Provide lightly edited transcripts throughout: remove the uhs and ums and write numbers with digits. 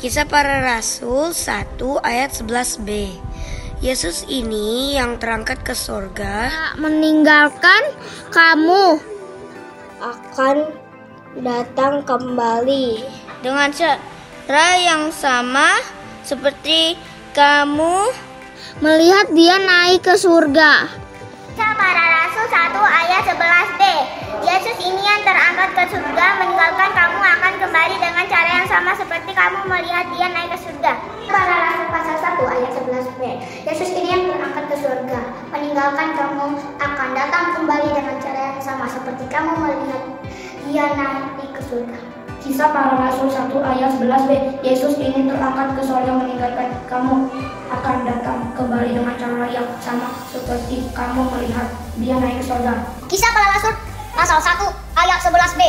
Kisah Para Rasul 1 ayat 11b. Yesus ini yang terangkat ke surga meninggalkan kamu akan datang kembali dengan cara yang sama seperti kamu melihat dia naik ke surga. Kisah Para Rasul 1 ayat 11b. Yesus ini yang terangkat ke surga meninggalkan kamu akan kembali dengan cara yang sama seperti kamu melihat dia naik ke surga. Para Rasul pasal 1 ayat 11b. Yesus ini yang terangkat ke surga meninggalkan kamu akan datang kembali dengan cara yang sama seperti kamu melihat dia naik ke surga. Kisah Para Rasul 1 ayat 11b. Yesus ini terangkat ke surga meninggalkan kamu akan datang kembali dengan cara yang sama seperti kamu melihat dia naik ke surga. Kisah Para Rasul pasal 1 ayat 11b.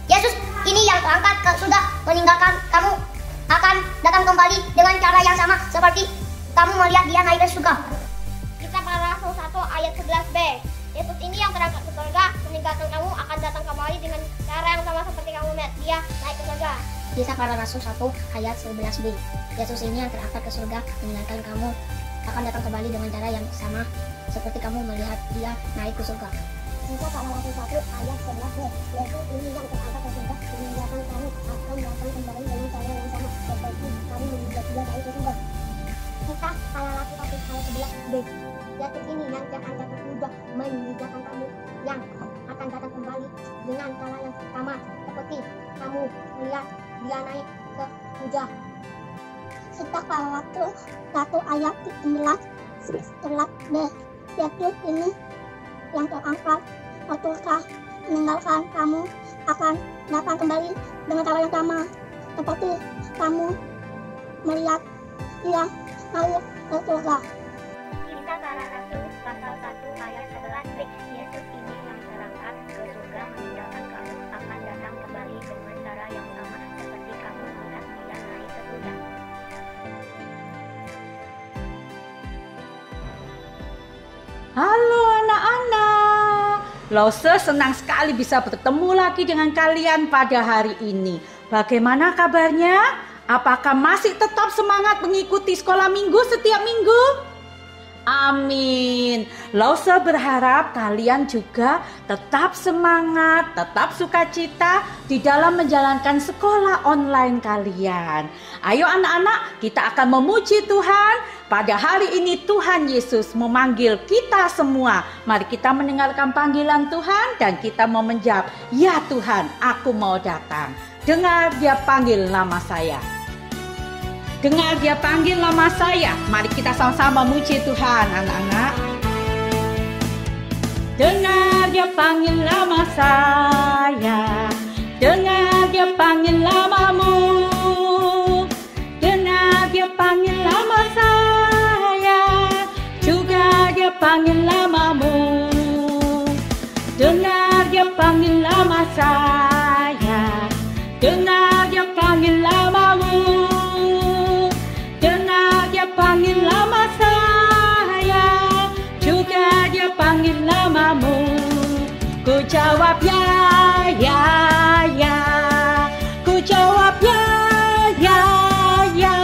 Yesus ini yang terangkat ke surga meninggalkan kamu akan datang kembali dengan cara yang sama seperti kamu melihat dia naik ke surga. Kisah Para Rasul 1 ayat 11b. Yesus ini yang terangkat ke surga meninggalkan kamu akan datang kembali dengan cara yang sama seperti kamu melihat dia naik ke surga. Kisah Para Rasul 1 ayat 11b. Yesus ini yang terangkat ke surga meninggalkan kamu akan datang kembali dengan cara yang sama seperti kamu melihat dia naik ke surga. Kisah Para Rasul 1 ayat 11b. Yesus ini yang terangkat ke surga meninggalkan kamu akan datang kembali dengan cara yang sama seperti kamu melihat dia naik ke surga. Kisah Para Rasul 1 ayat 11b. Yesus ini yang terangkat ke surga meninggalkan kamu yang akan datang kembali dengan cara yang sama seperti kamu melihat dia naik ke surga. Kisah Para Rasul 1 ayat 11b. Yesus ini yang terangkat ke surga meninggalkan kamu akan datang kembali dengan cara yang sama seperti kamu melihat dia naik ke surga. Kisah Para Rasul pasal 1 ayat 11b. Yesus ini yang terangkat ke surga meninggalkan kamu akan datang kembali dengan cara yang sama seperti kamu melihat dia naik ke surga. Halo anak-anak, Lose senang sekali bisa bertemu lagi dengan kalian pada hari ini. Bagaimana kabarnya? Apakah masih tetap semangat mengikuti sekolah minggu setiap minggu? Amin. Lose berharap kalian juga tetap semangat, tetap sukacita di dalam menjalankan sekolah online kalian. Ayo anak-anak, kita akan memuji Tuhan. Pada hari ini Tuhan Yesus memanggil kita semua. Mari kita mendengarkan panggilan Tuhan dan kita mau menjawab, "Ya Tuhan, aku mau datang." Dengar dia panggil nama saya. Dengar dia panggil nama saya. Mari kita sama-sama memuji Tuhan, anak-anak. Dengar dia panggil nama saya. Dengar dia panggil namamu. Dengar dia panggil nama saya. Juga dia panggil namamu. Dengar dia panggil nama saya. Dengar dia panggil namamu. Panggil nama saya, juga dia panggil namamu. Ku jawab ya, ya, ya. Ku jawab ya, ya, ya.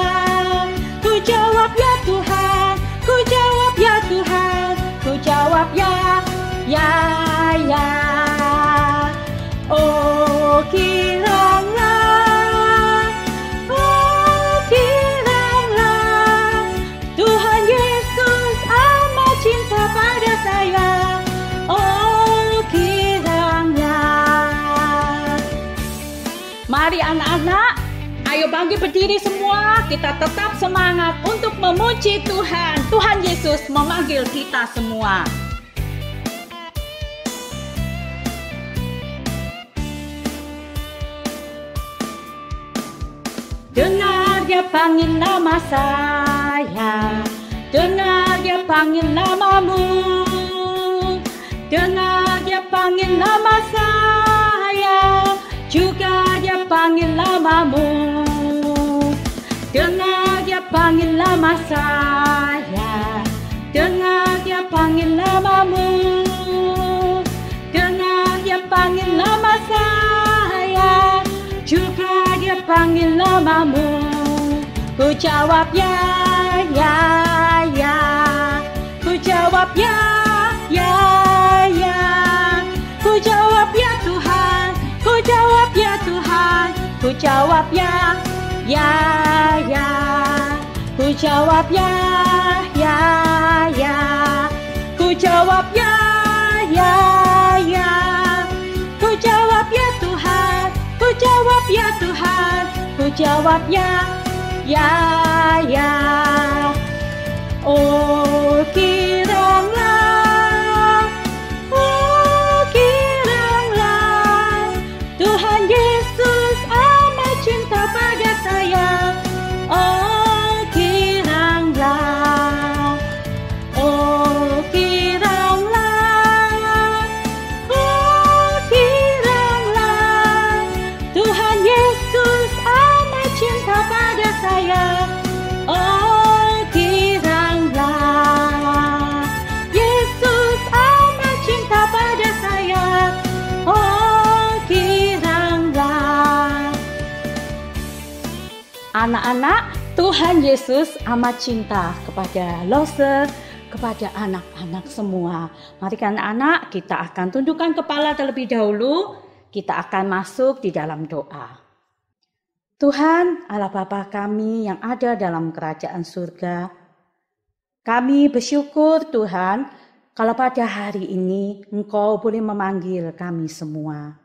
Ku jawab ya Tuhan, ku jawab ya Tuhan. Ku jawab ya, ya, ya. Oh kiranya Mari anak-anak, ayo bangkit berdiri semua. Kita tetap semangat untuk memuji Tuhan. Tuhan Yesus memanggil kita semua. Dengar dia panggil nama saya. Dengar dia panggil namamu. Dengar dia panggil nama saya. Juga dia panggil namamu. Dengar dia panggil nama saya. Dengar dia panggil namamu. Dengar dia panggil nama saya. Juga dia panggil namamu. Ku jawab ya, ya, ya. Ku jawab ya, ya, ya. Ku jawab ya Tuhan, ku jawab ya Tuhan. Ku jawab ya, ya, ya. Ku jawab ya, ya, ya. Ku jawab ya, ya, ya. Ku jawab ya Tuhan, ku jawab ya Tuhan. Ku jawab ya, ya, ya. Oh kiranglah, Tuhan Yesus amat cinta pada saya. Oh kiranglah, Tuhan Yesus amat cinta pada saya. Oh kiranglah, Yesus amat cinta pada saya. Oh kiranglah. Anak-anak, Tuhan Yesus amat cinta kepada Loser, kepada anak-anak semua. Mari anak-anak, kita akan tundukkan kepala terlebih dahulu. Kita akan masuk di dalam doa. Tuhan Allah Bapa kami yang ada dalam kerajaan surga, kami bersyukur Tuhan kalau pada hari ini Engkau boleh memanggil kami semua.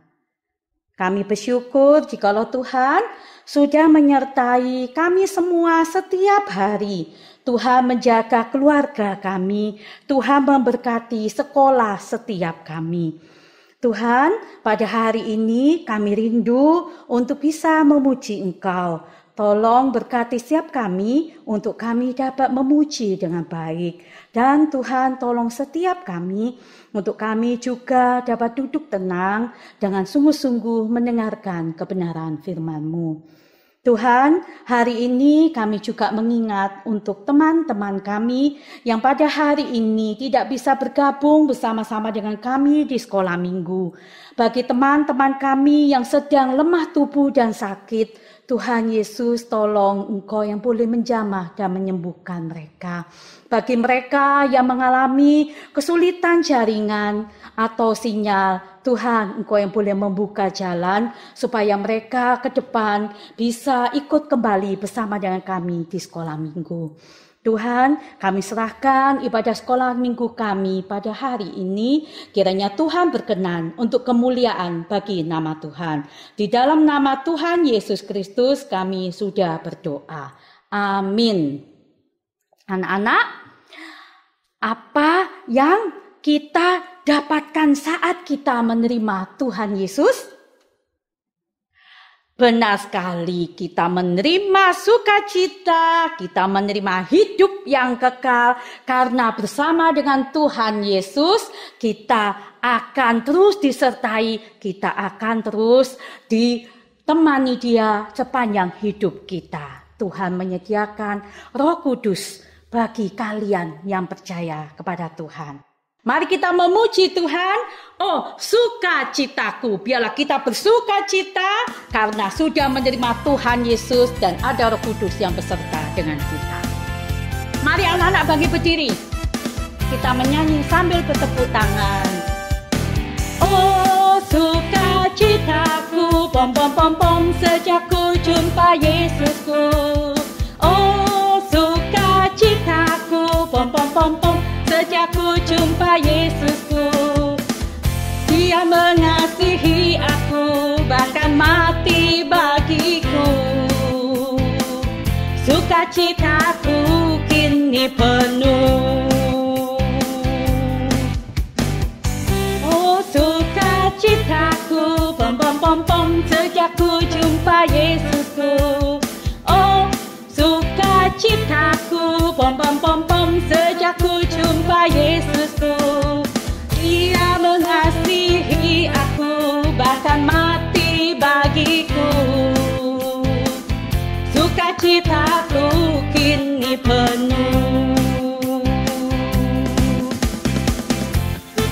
Kami bersyukur jikalau Tuhan sudah menyertai kami semua setiap hari. Tuhan menjaga keluarga kami, Tuhan memberkati sekolah setiap kami. Tuhan, pada hari ini kami rindu untuk bisa memuji Engkau. Tolong berkati setiap kami untuk kami dapat memuji dengan baik. Dan Tuhan tolong setiap kami untuk kami juga dapat duduk tenang dengan sungguh-sungguh mendengarkan kebenaran firman-Mu. Tuhan, hari ini kami juga mengingat untuk teman-teman kami yang pada hari ini tidak bisa bergabung bersama-sama dengan kami di sekolah minggu. Bagi teman-teman kami yang sedang lemah tubuh dan sakit, Tuhan Yesus tolong Engkau yang boleh menjamah dan menyembuhkan mereka. Bagi mereka yang mengalami kesulitan jaringan atau sinyal, Tuhan Engkau yang boleh membuka jalan supaya mereka ke depan bisa ikut kembali bersama dengan kami di sekolah minggu. Tuhan, kami serahkan ibadah sekolah minggu kami pada hari ini. Kiranya Tuhan berkenan untuk kemuliaan bagi nama Tuhan. Di dalam nama Tuhan Yesus Kristus kami sudah berdoa. Amin. Anak-anak, apa yang kita dapatkan saat kita menerima Tuhan Yesus? Benar sekali, kita menerima sukacita, kita menerima hidup yang kekal, karena bersama dengan Tuhan Yesus kita akan terus disertai, kita akan terus ditemani Dia sepanjang hidup kita. Tuhan menyediakan Roh Kudus bagi kalian yang percaya kepada Tuhan. Mari kita memuji Tuhan. Oh, sukacitaku, biarlah kita bersukacita karena sudah menerima Tuhan Yesus dan ada Roh Kudus yang beserta dengan kita. Mari anak-anak bangkit berdiri. Kita menyanyi sambil bertepuk tangan. Oh, sukacitaku, pom pom pom pom, sejak ku jumpa Yesusku. Oh, sukacitaku, pom pom pom pom, sejak ku jumpa Yesusku. Dia mengasihi aku, bahkan mati bagiku. Sukacitaku kini penuh. Oh, sukacitaku, pom pom pom pom, sejak ku jumpa Yesusku. Oh, sukacitaku, pom pom pom pom, sejak ku jumpa Yesusku. Dia mengasihi aku, bahkan mati bagiku. Sukacitaku kini penuh.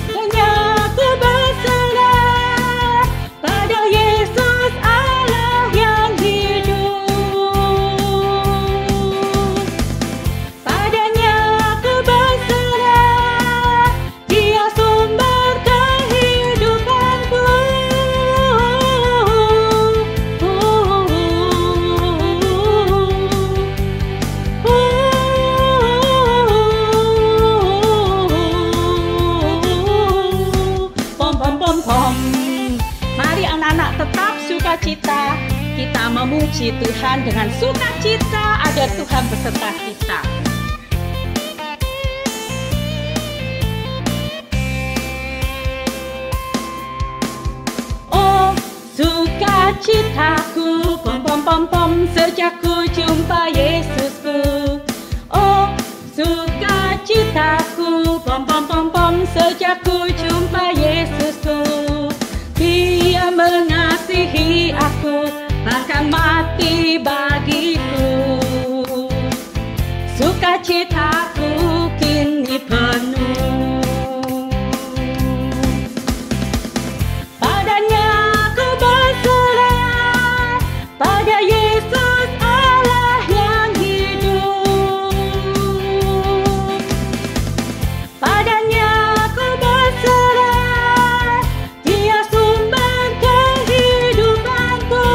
Hanya ku berserah pada Yesus Allah yang hidup. Puji Tuhan, dengan sukacita ada Tuhan beserta kita. Oh, sukacitaku, pom pom pom pom, sejak ku jumpa Yesusku. Oh, sukacitaku, pom pom pom pom, sejak ku jumpa Yesusku. Dia mengasihi aku, bahkan mati bagiku. Sukacitaku kini penuh. Padanya ku berserah, pada Yesus Allah yang hidup. Padanya ku berserah, Dia sumber kehidupanku.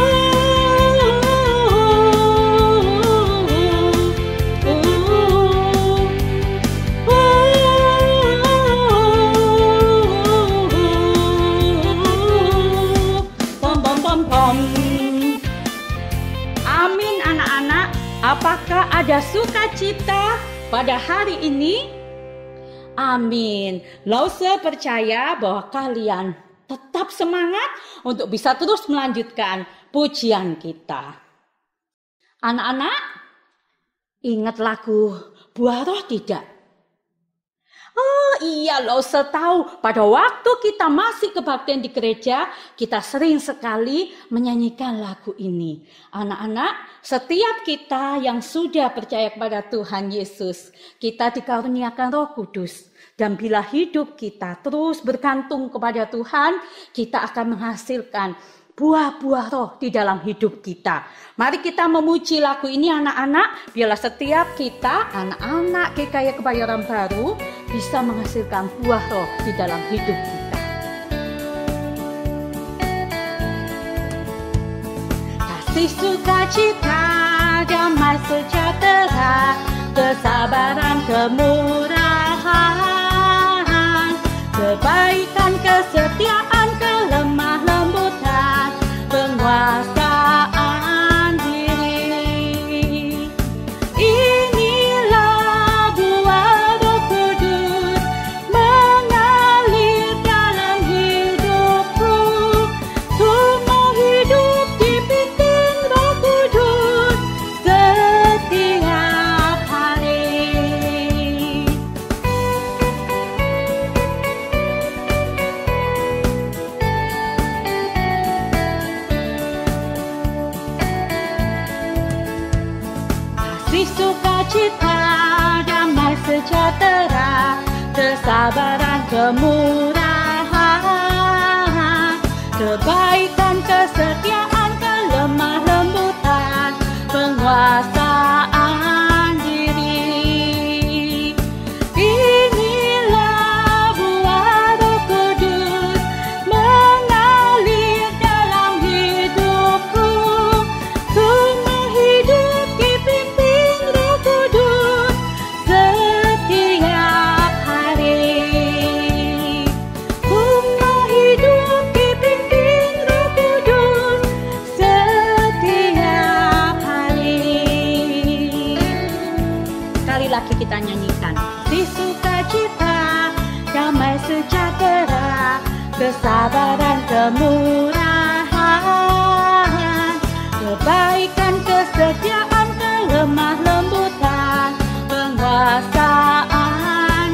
Pom pom pom pom. Amin anak-anak. Apakah ada sukacita pada hari ini? Amin. Lause percaya bahwa kalian tetap semangat untuk bisa terus melanjutkan pujian kita. Anak-anak, ingat lagu Buah Roh tidak? Oh iya, Lause tahu pada waktu kita masih kebaktian di gereja, kita sering sekali menyanyikan lagu ini. Anak-anak, setiap kita yang sudah percaya kepada Tuhan Yesus, kita dikaruniakan Roh Kudus. Dan bila hidup kita terus bergantung kepada Tuhan, kita akan menghasilkan buah-buah roh di dalam hidup kita. Mari kita memuji lagu ini anak-anak, biarlah setiap kita, anak-anak GKY Kebayoran Baru, bisa menghasilkan buah roh di dalam hidup kita. Kasih, sukacita, damai sejahtera, kesabaran, kemurahan, kebaikan, kesetiaan, kelemah lembutan, penguasaan diri. Inilah buah Roh Kudus mengalir dalam hidupku. Semua hidup dipimpin Roh Kudus setiap hari. Kasih, sukacita, damai sejahtera, kesabaran, kemurahan, kebaikan, kesetiaan, kelemah lembutan, penguasaan diri. Inilah buah Roh Kudus mengalir dalam hidupku. Semua hidup dipimpin Roh Kudus setiap hari. Semua hidup dipimpin Roh Kudus setiap hari. Sekali lagi kita nyanyikan. Di sukacita, damai sejahtera, kesabaran, kemurahan, kebaikan, kesetiaan, kelemah lembutan, penguasaan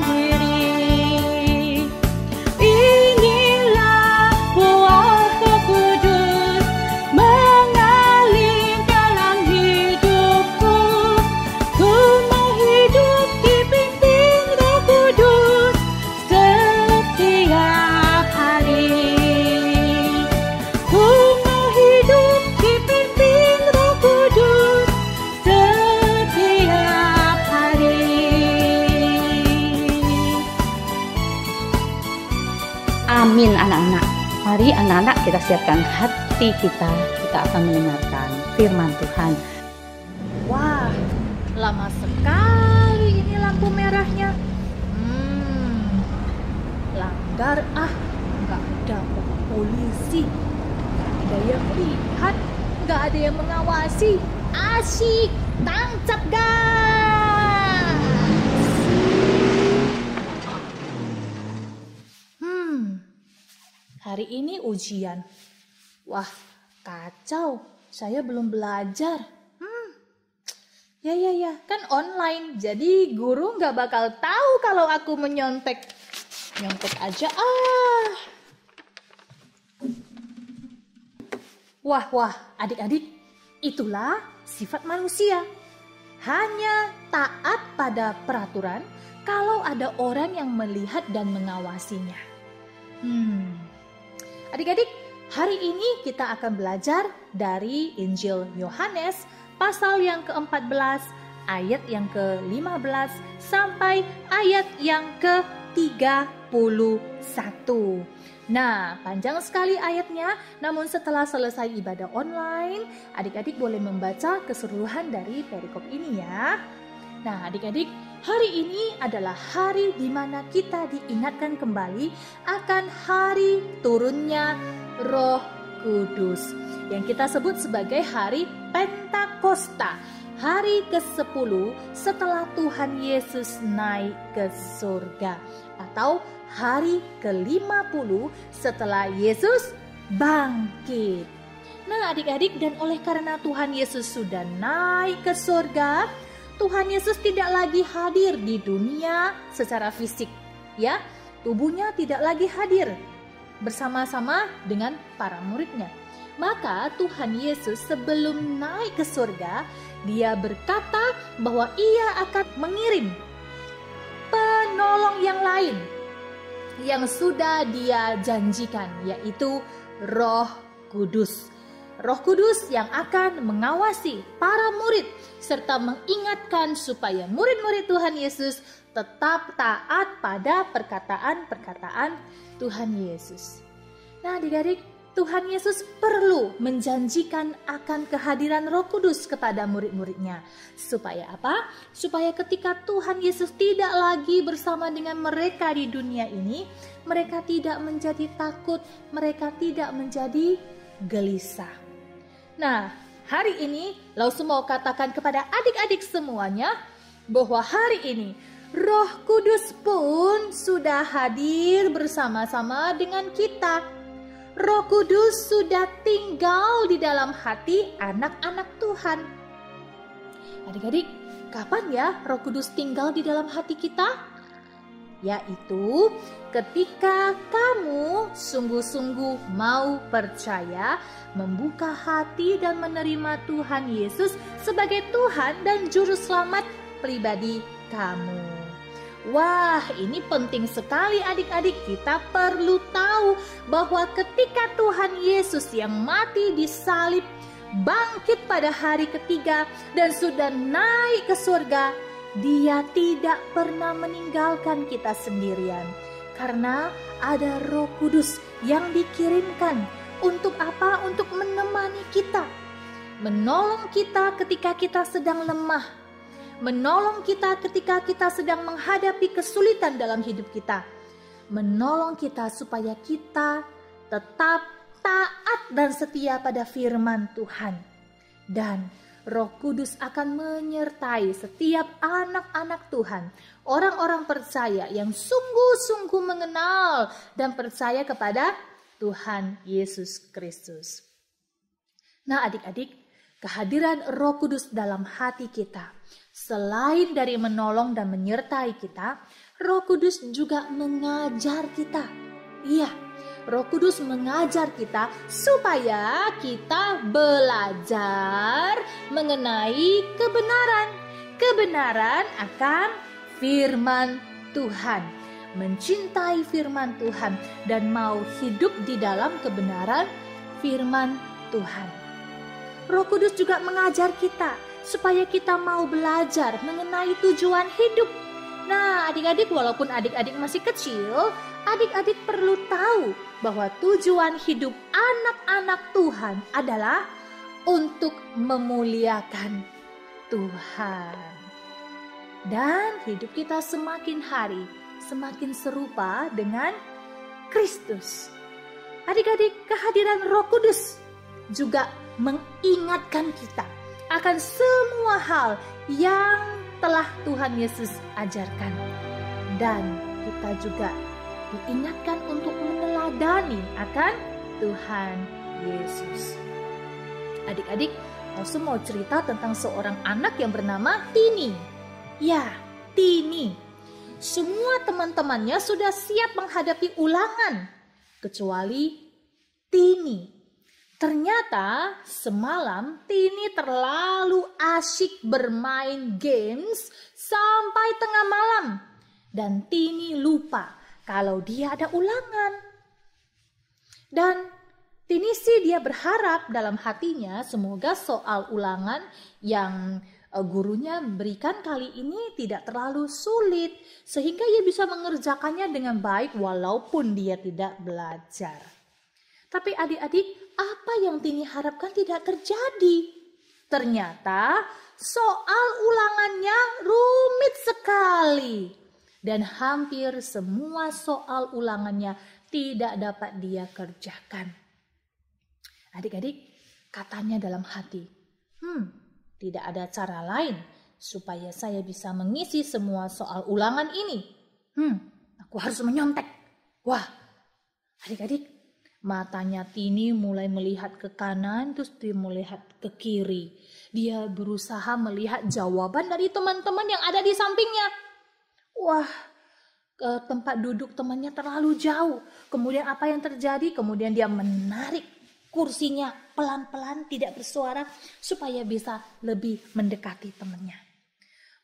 diri. Inilah buah Roh Kudus mengalir dalam hidupku. Semua hidup dipimpin Roh Kudus setiap hari. Semua hidup dipimpin Roh Kudus setiap hari. Amin anak-anak. Mari anak-anak kita siapkan hati kita akan mendengarkan firman Tuhan. Wah, lama sekali ini lampu merahnya. Langgar nggak ada polisi. Nggak ada yang lihat, nggak ada yang mengawasi. Asyik, tancap gas. Hari ini ujian. Wah, kacau. Saya belum belajar. Ya, kan online. Jadi guru nggak bakal tahu kalau aku menyontek. Nyontek aja Wah, adik-adik, itulah sifat manusia. Hanya taat pada peraturan kalau ada orang yang melihat dan mengawasinya. Adik-adik, hari ini kita akan belajar dari Injil Yohanes pasal yang ke-14, ayat yang ke-15 sampai ayat yang ke-31. Nah, panjang sekali ayatnya, namun setelah selesai ibadah online, adik-adik boleh membaca keseluruhan dari perikop ini ya. Nah, adik-adik, hari ini adalah hari di mana kita diingatkan kembali akan hari turunnya Roh Kudus, yang kita sebut sebagai hari Pentakosta, hari ke-10 setelah Tuhan Yesus naik ke surga, atau hari ke-50 setelah Yesus bangkit. Nah, adik-adik, dan oleh karena Tuhan Yesus sudah naik ke surga, Tuhan Yesus tidak lagi hadir di dunia secara fisik, ya. Tubuhnya tidak lagi hadir bersama-sama dengan para muridnya. Maka Tuhan Yesus sebelum naik ke surga, dia berkata bahwa ia akan mengirim penolong yang lain yang sudah dia janjikan, yaitu Roh Kudus. Roh Kudus yang akan mengawasi para murid serta mengingatkan supaya murid-murid Tuhan Yesus tetap taat pada perkataan-perkataan Tuhan Yesus. Nah, adik-adik, Tuhan Yesus perlu menjanjikan akan kehadiran Roh Kudus kepada murid-muridnya. Supaya apa? Supaya ketika Tuhan Yesus tidak lagi bersama dengan mereka di dunia ini, mereka tidak menjadi takut, mereka tidak menjadi gelisah. Nah, hari ini Lausu mau katakan kepada adik-adik semuanya bahwa hari ini Roh Kudus pun sudah hadir bersama-sama dengan kita. Roh Kudus sudah tinggal di dalam hati anak-anak Tuhan. Adik-adik, kapan ya Roh Kudus tinggal di dalam hati kita? Yaitu ketika kamu sungguh-sungguh mau percaya, membuka hati dan menerima Tuhan Yesus sebagai Tuhan dan Juru Selamat pribadi kamu. Wah, ini penting sekali adik-adik. Kita perlu tahu bahwa ketika Tuhan Yesus yang mati di salib, bangkit pada hari ketiga dan sudah naik ke surga, dia tidak pernah meninggalkan kita sendirian. Karena ada Roh Kudus yang dikirimkan. Untuk apa? Untuk menemani kita. Menolong kita ketika kita sedang lemah. Menolong kita ketika kita sedang menghadapi kesulitan dalam hidup kita. Menolong kita supaya kita tetap taat dan setia pada firman Tuhan. Dan Roh Kudus akan menyertai setiap anak-anak Tuhan, orang-orang percaya yang sungguh-sungguh mengenal dan percaya kepada Tuhan Yesus Kristus. Nah, adik-adik, kehadiran Roh Kudus dalam hati kita, selain dari menolong dan menyertai kita, Roh Kudus juga mengajar kita. Iya, Roh Kudus mengajar kita supaya kita belajar mengenai kebenaran. Kebenaran akan firman Tuhan. Mencintai firman Tuhan dan mau hidup di dalam kebenaran firman Tuhan. Roh Kudus juga mengajar kita supaya kita mau belajar mengenai tujuan hidup. Nah, adik-adik, walaupun adik-adik masih kecil, adik-adik perlu tahu bahwa tujuan hidup anak-anak Tuhan adalah untuk memuliakan Tuhan. Dan hidup kita semakin hari semakin serupa dengan Kristus. Adik-adik, kehadiran Roh Kudus juga mengingatkan kita akan semua hal yang telah Tuhan Yesus ajarkan. Dan kita juga diingatkan untuk meneladani akan Tuhan Yesus. Adik-adik, Rasul mau cerita tentang seorang anak yang bernama Tini. Ya, Tini. Semua teman-temannya sudah siap menghadapi ulangan, kecuali Tini. Ternyata semalam Tini terlalu asyik bermain games sampai tengah malam. Dan Tini lupa kalau dia ada ulangan. Dan Tini sih dia berharap dalam hatinya semoga soal ulangan yang gurunya berikan kali ini tidak terlalu sulit. Sehingga ia bisa mengerjakannya dengan baik walaupun dia tidak belajar. Tapi adik-adik, apa yang Tini harapkan tidak terjadi. Ternyata soal ulangannya rumit sekali. Dan hampir semua soal ulangannya tidak dapat dia kerjakan. Adik-adik, katanya dalam hati, tidak ada cara lain supaya saya bisa mengisi semua soal ulangan ini. Aku harus menyontek. Wah, adik-adik, matanya Tini mulai melihat ke kanan, terus dia melihat ke kiri. Dia berusaha melihat jawaban dari teman-teman yang ada di sampingnya. Wah, ke tempat duduk temannya terlalu jauh. Kemudian apa yang terjadi? Kemudian dia menarik kursinya pelan-pelan, tidak bersuara, supaya bisa lebih mendekati temannya.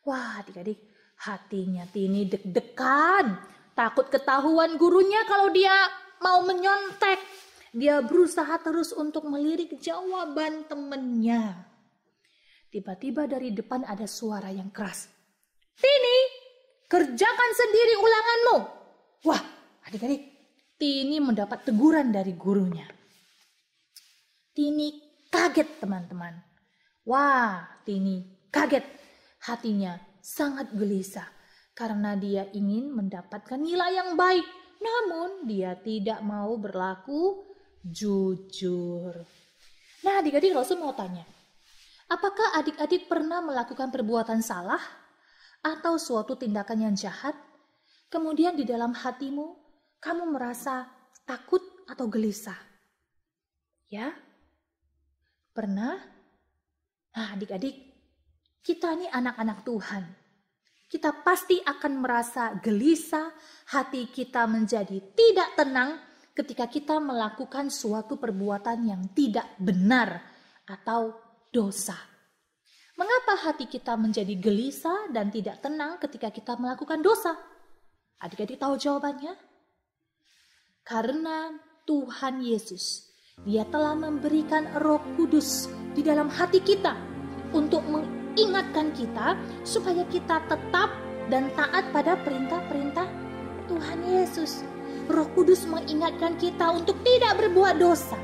Wah, adik-adik, hatinya Tini deg-degan. Takut ketahuan gurunya kalau dia mau menyontek. Dia berusaha terus untuk melirik jawaban temannya. Tiba-tiba dari depan ada suara yang keras. Tini, kerjakan sendiri ulanganmu. Wah, adik-adik, Tini mendapat teguran dari gurunya. Tini kaget, teman-teman. Wah, Tini kaget. Hatinya sangat gelisah karena dia ingin mendapatkan nilai yang baik. Namun dia tidak mau berlaku jujur. Nah, adik-adik, Rasul mau tanya. Apakah adik-adik pernah melakukan perbuatan salah atau suatu tindakan yang jahat? Kemudian di dalam hatimu kamu merasa takut atau gelisah? Ya? Pernah? Nah, adik-adik, kita ini anak-anak Tuhan. Kita pasti akan merasa gelisah, hati kita menjadi tidak tenang ketika kita melakukan suatu perbuatan yang tidak benar atau dosa. Mengapa hati kita menjadi gelisah dan tidak tenang ketika kita melakukan dosa? Adik-adik tahu jawabannya? Karena Tuhan Yesus, Dia telah memberikan Roh Kudus di dalam hati kita untuk mengingatkan kita supaya kita tetap dan taat pada perintah-perintah Tuhan Yesus. Roh Kudus mengingatkan kita untuk tidak berbuat dosa.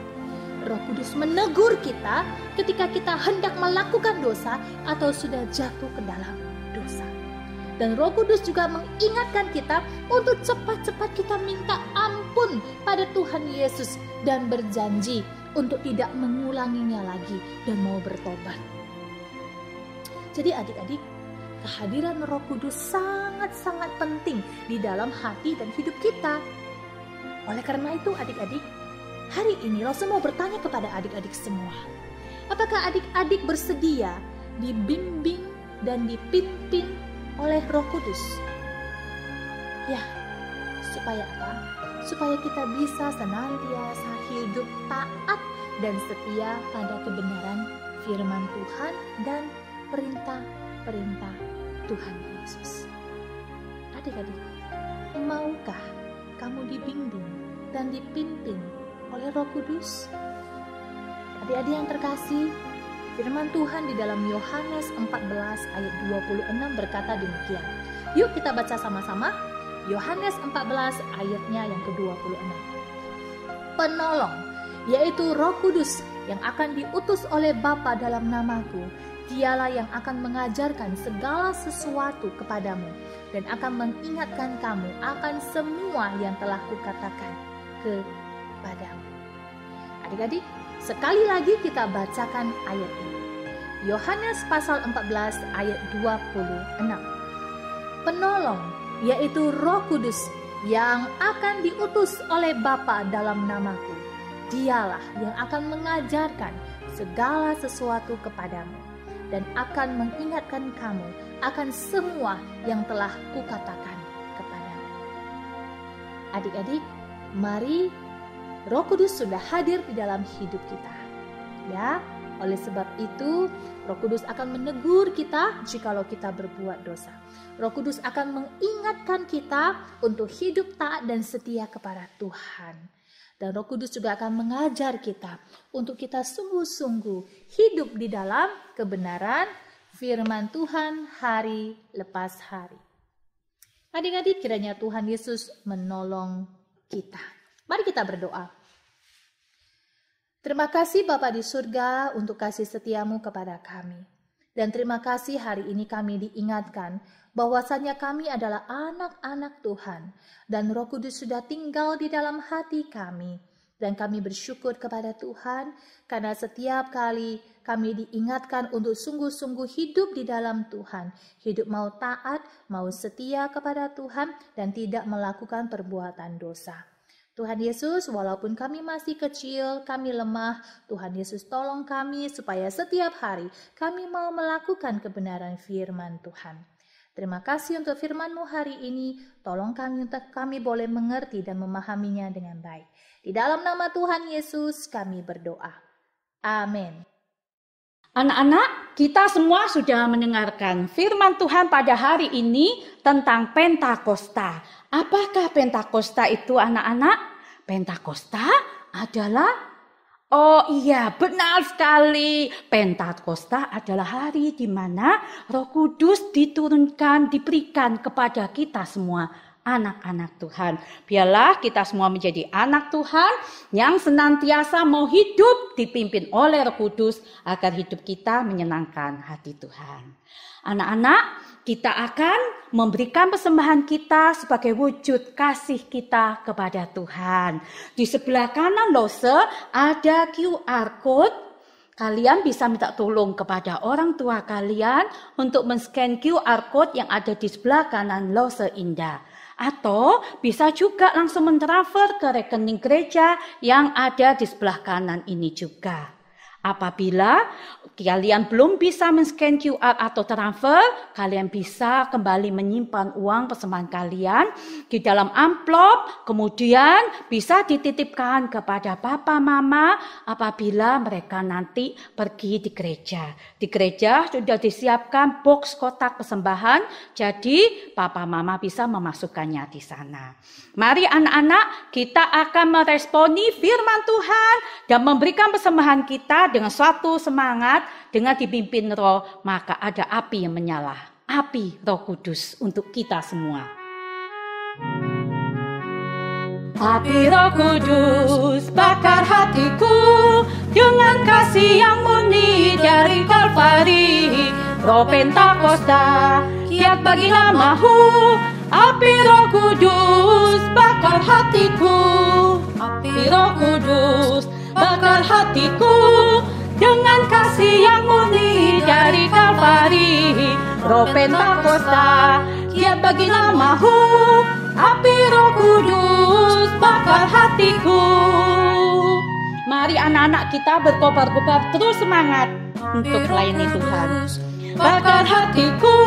Roh Kudus menegur kita ketika kita hendak melakukan dosa atau sudah jatuh ke dalam dosa. Dan Roh Kudus juga mengingatkan kita untuk cepat-cepat kita minta ampun pada Tuhan Yesus dan berjanji untuk tidak mengulanginya lagi dan mau bertobat. Jadi adik-adik, kehadiran Roh Kudus sangat-sangat penting di dalam hati dan hidup kita. Oleh karena itu adik-adik, hari ini Rasul mau bertanya kepada adik-adik semua. Apakah adik-adik bersedia dibimbing dan dipimpin oleh Roh Kudus? Ya, supaya apa? Supaya kita bisa senantiasa hidup taat dan setia pada kebenaran firman Tuhan dan perintah-perintah Tuhan Yesus. Adik-adik, maukah kamu dibimbing dan dipimpin oleh Roh Kudus? Adik-adik yang terkasih, firman Tuhan di dalam Yohanes 14 ayat 26 berkata demikian. Yuk kita baca sama-sama. Yohanes 14 ayatnya yang ke-26. Penolong, yaitu Roh Kudus yang akan diutus oleh Bapa dalam namaku, Dialah yang akan mengajarkan segala sesuatu kepadamu dan akan mengingatkan kamu akan semua yang telah kukatakan kepadamu. Adik-adik, Sekali lagi kita bacakan ayat ini. Yohanes pasal 14 ayat 26. Penolong, yaitu Roh Kudus yang akan diutus oleh Bapa dalam namaku. Dialah yang akan mengajarkan segala sesuatu kepadamu dan akan mengingatkan kamu akan semua yang telah kukatakan kepadamu. Adik-adik, mari, Roh Kudus sudah hadir di dalam hidup kita. Ya, oleh sebab itu Roh Kudus akan menegur kita jikalau kita berbuat dosa. Roh Kudus akan mengingatkan kita untuk hidup taat dan setia kepada Tuhan. Dan Roh Kudus juga akan mengajar kita untuk kita sungguh-sungguh hidup di dalam kebenaran firman Tuhan hari lepas hari. Adik-adik, kiranya Tuhan Yesus menolong kita. Mari kita berdoa. Terima kasih Bapa di surga untuk kasih setiamu kepada kami. Dan terima kasih hari ini kami diingatkan bahwasannya kami adalah anak-anak Tuhan. Dan Roh Kudus sudah tinggal di dalam hati kami. Dan kami bersyukur kepada Tuhan karena setiap kali kami diingatkan untuk sungguh-sungguh hidup di dalam Tuhan. Hidup mau taat, mau setia kepada Tuhan dan tidak melakukan perbuatan dosa. Tuhan Yesus, walaupun kami masih kecil, kami lemah, Tuhan Yesus tolong kami supaya setiap hari kami mau melakukan kebenaran firman Tuhan. Terima kasih untuk firman-Mu hari ini, tolong kami untuk kami boleh mengerti dan memahaminya dengan baik. Di dalam nama Tuhan Yesus kami berdoa. Amin. Anak-anak, kita semua sudah mendengarkan firman Tuhan pada hari ini tentang Pentakosta. Apakah Pentakosta itu, anak-anak? Pentakosta adalah, oh iya, benar sekali. Pentakosta adalah hari di mana Roh Kudus diturunkan, diberikan kepada kita semua, anak-anak Tuhan. Biarlah kita semua menjadi anak Tuhan yang senantiasa mau hidup dipimpin oleh Roh Kudus agar hidup kita menyenangkan hati Tuhan. Anak-anak, kita akan memberikan persembahan kita sebagai wujud kasih kita kepada Tuhan. Di sebelah kanan Lose ada QR Code. Kalian bisa minta tolong kepada orang tua kalian untuk men-scan QR Code yang ada di sebelah kanan Lose Indah. Atau bisa juga langsung mentransfer ke rekening gereja yang ada di sebelah kanan ini juga. Apabila kalian belum bisa men-scan QR atau transfer, kalian bisa kembali menyimpan uang persembahan kalian di dalam amplop, kemudian bisa dititipkan kepada papa mama apabila mereka nanti pergi di gereja. Di gereja sudah disiapkan box kotak persembahan, jadi papa mama bisa memasukkannya di sana. Mari anak-anak, kita akan meresponi firman Tuhan dan memberikan persembahan kita dengan suatu semangat, dengan dipimpin Roh, maka ada api yang menyala, api Roh Kudus untuk kita semua. Api Roh Kudus bakar hatiku dengan kasih yang murni dari Kalvari. Roh Pentakosta kiat bagi namamu. Api Roh Kudus bakar hatiku. Api Roh Kudus bakar hatiku dengan kasih yang murni dari Kalvari. Roh Pentakosta kiat bagi namamu. Api Roh Kudus bakar hatiku. Mari anak-anak kita berkobar-kobar terus semangat untuk melayani Tuhan. Bakar hatiku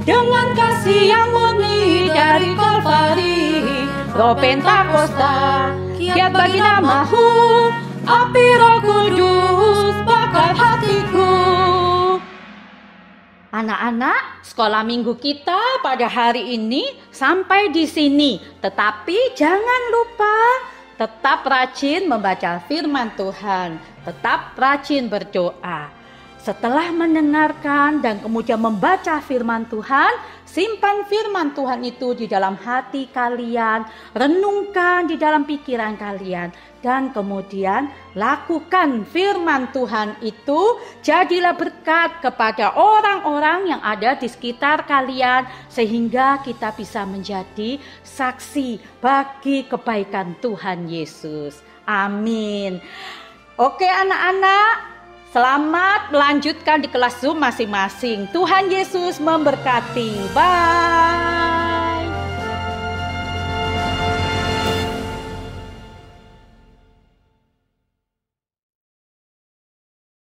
dengan kasih yang murni dari Kalvari. Roh Pentakosta kiat bagi namamu. Api Roh Kudus bakar hatiku. Anak-anak, sekolah minggu kita pada hari ini sampai di sini. Tetapi jangan lupa tetap rajin membaca firman Tuhan, tetap rajin berdoa. Setelah mendengarkan dan kemudian membaca firman Tuhan, simpan firman Tuhan itu di dalam hati kalian, renungkan di dalam pikiran kalian, dan kemudian lakukan firman Tuhan itu. Jadilah berkat kepada orang-orang yang ada di sekitar kalian, sehingga kita bisa menjadi saksi bagi kebaikan Tuhan Yesus. Amin. Oke anak-anak, selamat melanjutkan di kelas Zoom masing-masing. Tuhan Yesus memberkati. Bye.